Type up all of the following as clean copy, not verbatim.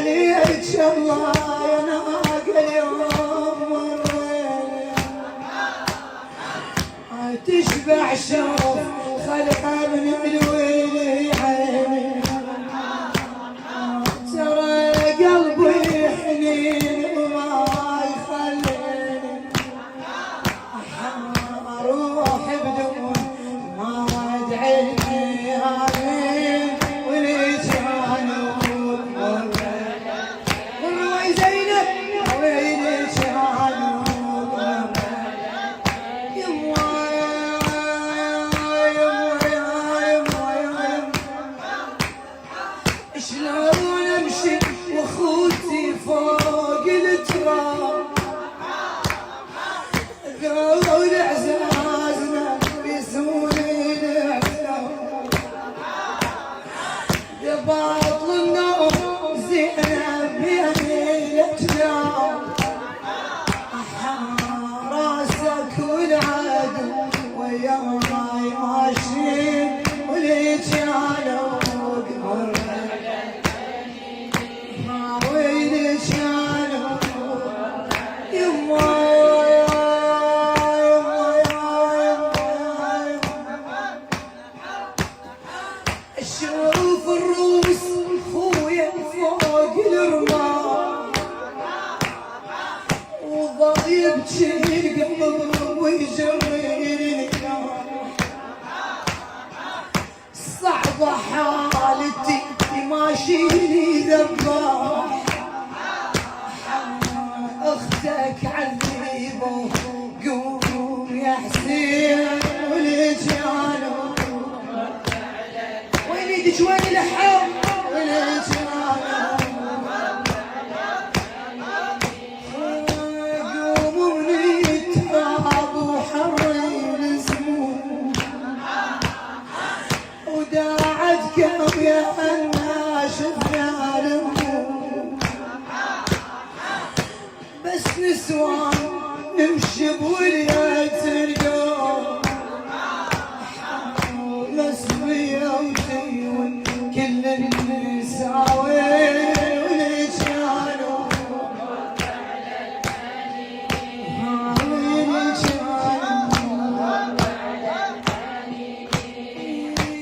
عليك الله يا ناقة اليوم تشبع شوق خلقها من الويل عيني ترى قلبي حنين وما يخليني اروح بدون ما ادعيني امين وليش عنود والله زينب وليش عنود شلون امشي واخوتي فوق التراب ذول اعزازنا بيسوني الاعتراف يا باطل النوم زينب يميلتنا راسك والعدو وياي ماشيين وليك انا وقمر شوف الروس خويا فوق الرمال وضايب يبكي القلب ويجريني صعبة حالتي ماشيني ذباح اختك عذيبة قوم يا حسين ولجانو وين يدك وين الحب ولجانو قوموا من التراب وحرين الزمون وداعتكم يا الناس شفنا الهموم بس نسوان نمشي بوليات القوم مسوية وزيون كل النساوي ولجانو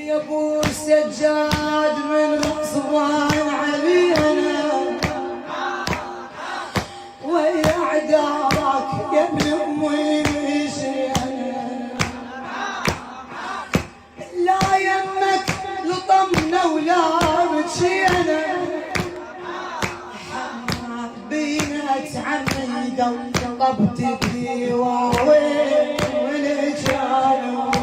يا ابو سجاد من غصبان علينا ويا عدارك يا ابن امي مشينا لا يمك لطمنا ولا بتشينا بينت عمي طبت الديواوي ولجانو